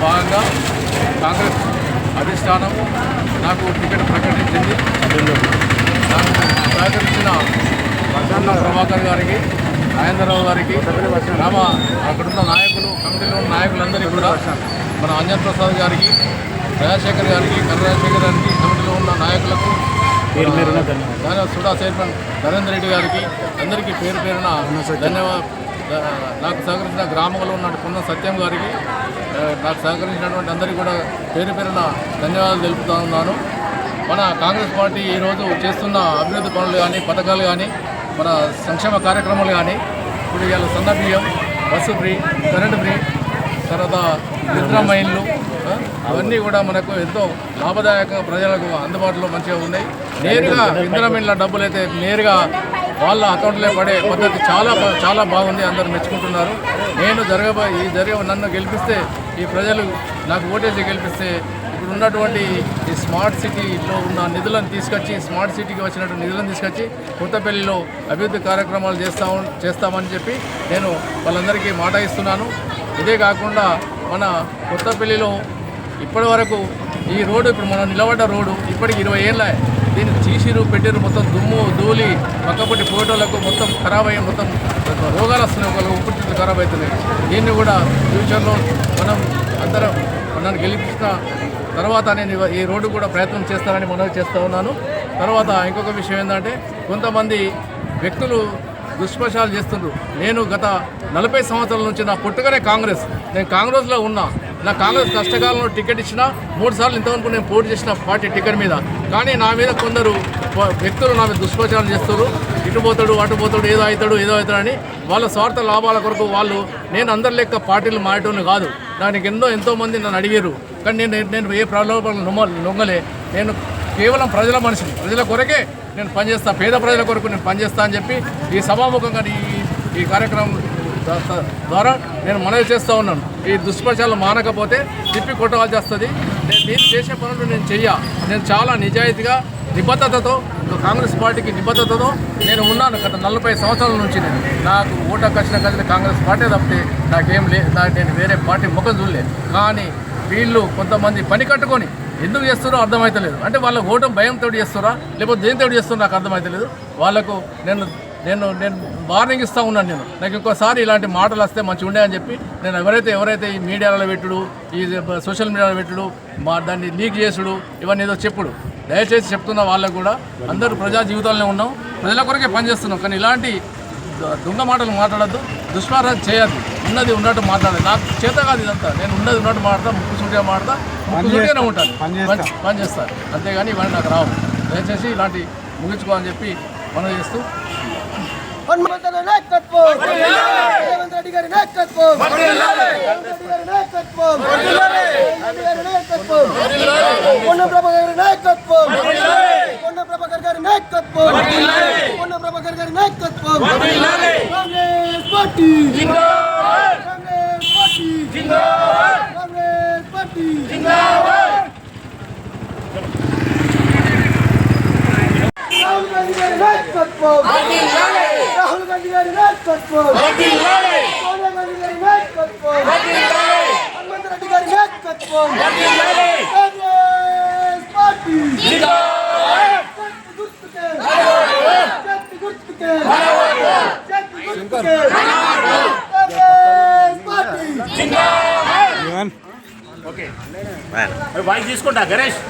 భాగంగా కాంగ్రెస్ అధిష్టానం నాకు టికెట్ ప్రకటించింది. నాకు సహకరించిన ప్రభాకర్ గారికి, మహేంద్రరావు గారికి, అక్కడున్న నాయకులు, కమిటీలో ఉన్న నాయకులందరికీ కూడా, మన అంజన్ ప్రసాద్ గారికి, రాజశేఖర్ గారికి, కర్రాజశేఖర్ గారికి, కమిటీలో ఉన్న నాయకులకు, సుడా చైర్మన్ నరేందర్ రెడ్డి గారికి అందరికీ పేరు పేరున ధన్యవాదాలు. నాకు సహకరించిన గ్రామంలో ఉన్న పున్న సత్యం గారికి, నాకు సహకరించినటువంటి అందరికీ కూడా పేరు పేరున ధన్యవాదాలు తెలుపుతూ ఉన్నాను. మన కాంగ్రెస్ పార్టీ ఈరోజు చేస్తున్న అభివృద్ధి పనులు కానీ, పథకాలు కానీ, మన సంక్షేమ కార్యక్రమాలు కానీ, ఇప్పుడు ఇవాళ సన్న బియ్యం, బస్సు ఫ్రీ, కరెంటు ఫ్రీ, తర్వాత నిద్రమైన్లు, అవన్నీ కూడా మనకు ఎంతో లాభదాయకంగా ప్రజలకు అందుబాటులో మంచిగా ఉన్నాయి. నేరుగా ఇంద్రమైన్ల డబ్బులు అయితే నేరుగా వాళ్ళ అకౌంట్లో పడే పద్ధతి చాలా బాగుంది. అందరూ మెచ్చుకుంటున్నారు. నేను నన్ను గెలిపిస్తే, ఈ ప్రజలు నాకు ఓటేసి గెలిపిస్తే, ఇప్పుడు ఉన్నటువంటి ఈ స్మార్ట్ సిటీలో ఉన్న నిధులను తీసుకొచ్చి, స్మార్ట్ సిటీకి వచ్చినటువంటి నిధులను తీసుకొచ్చి కొత్తపల్లిలో అభివృద్ధి కార్యక్రమాలు చేస్తామని చెప్పి నేను వాళ్ళందరికీ మాట ఇస్తున్నాను. ఇదే కాకుండా మన కొత్తపల్లిలో ఇప్పటి వరకు ఈ రోడ్డు, ఇప్పుడు మనం నిలబడ్డ రోడ్డు ఇప్పటికి 20 ఏళ్ళ, దీన్ని చీసిరు పెట్టిరు, మొత్తం దుమ్ము ధూళి పక్కపట్టి ఫోటోలకు మొత్తం ఖరాబ్ అయ్యి మొత్తం రోగాలు వస్తున్నాయి, ఒకళ్ళు ఊపిరితిత్తులు ఖరాబ్ అవుతున్నాయి. దీన్ని కూడా ఫ్యూచర్లో మనం అందరం నన్ను గెలిపించిన తర్వాత నేను ఈ రోడ్డు కూడా ప్రయత్నం చేస్తానని మనవి చేస్తూ ఉన్నాను. తర్వాత ఇంకొక విషయం ఏంటంటే, కొంతమంది వ్యక్తులు దుష్ప్రచారాలు చేస్తున్నారు. నేను గత 40 సంవత్సరాల నుంచి నా పుట్టుకనే కాంగ్రెస్, నేను కాంగ్రెస్లో ఉన్నా. నా కాంగ్రెస్ కష్టకాలంలో టికెట్ ఇచ్చిన 3 సార్లు ఇంతవరకు నేను పోటీ చేసిన పార్టీ టికెట్ మీద. కానీ నా మీద కొందరు వ్యక్తులు నా మీద దుష్ప్రచారం చేస్తారు. ఇటు పోతాడు, అటు పోతాడు, ఏదో అవుతాడు అని వాళ్ళ స్వార్థ లాభాల కొరకు వాళ్ళు, నేను అందరి లెక్క పార్టీలు మారేటోని కాదు. దానికి ఎంతోమంది నన్ను అడిగారు. కానీ నేను ఏ ప్రలోభాలను నొంగలే. నేను కేవలం ప్రజల మనిషిని, ప్రజల కొరకే నేను పనిచేస్తా, పేద ప్రజల కొరకు నేను పనిచేస్తా అని చెప్పి ఈ సభాముఖంగా ఈ కార్యక్రమం ద్వారా నేను మనవి చేస్తూ ఉన్నాను. ఈ దుష్ప్రచారాలు మానకపోతే తిప్పి కొట్టవలసి వస్తుంది. నేను చేసే పనులు నేను చాలా నిజాయితీగా, నిబద్ధతతో, కాంగ్రెస్ పార్టీకి నిబద్ధతతో నేను ఉన్నాను. గత 40 సంవత్సరాల నుంచి నాకు ఓటు వచ్చిన కాంగ్రెస్ పార్టీ తప్పితే నాకేం నేను వేరే పార్టీ ముఖం చూడలే. కానీ వీళ్ళు కొంతమంది పని కట్టుకొని ఎందుకు చేస్తారో అర్థమవుతలేదు. అంటే వాళ్ళ ఓటు భయంతో చేస్తారా, లేకపోతే దేనితో చేస్తారో నాకు అర్థమవుతలేదు. వాళ్ళకు నేను వార్నింగ్ ఇస్తూ ఉన్నాను. నాకు ఇంకోసారి ఇలాంటి మాటలు వస్తే మంచిగా ఉండే అని చెప్పి నేను ఎవరైతే ఈ మీడియాలో పెట్టుడు, ఈ సోషల్ మీడియాలో పెట్టుడు, దాన్ని లీక్ చేసుడు, ఇవన్నీ ఏదో చెప్పుడు, దయచేసి చెప్తున్న వాళ్ళకు కూడా, అందరూ ప్రజా జీవితాలనే ఉన్నాం, ప్రజల కొరకే పనిచేస్తున్నాం. కానీ ఇలాంటి దొంగ మాటలు మాట్లాడద్దు, దుష్ప్రచారం చేయద్దు. ఉన్నది ఉన్నట్టు మాట్లాడాలి. నాకు చేత కాదు ఇదంతా. నేను ఉన్నది ఉన్నట్టు మాట్లాడతా, ముక్కుసూటిగా మాట్లాడతా, ముక్కుసూటిగానే ఉంటాను, పని చేస్తాను. అంతేగాని ఇవన్నీ నాకు రావు. దయచేసి ఇలాంటి ముగించుకోవాలని చెప్పి మనం చేస్తూ రాహుల్ గాంధీ గారి నాయకత్వం, సోనియా గాంధీ గారి నాయకత్వం, హనుమంత్ రెడ్డి గారి నాయకత్వం, కాంగ్రెస్ పార్టీ వాయిస్ తీసుకుంటా గణేష్.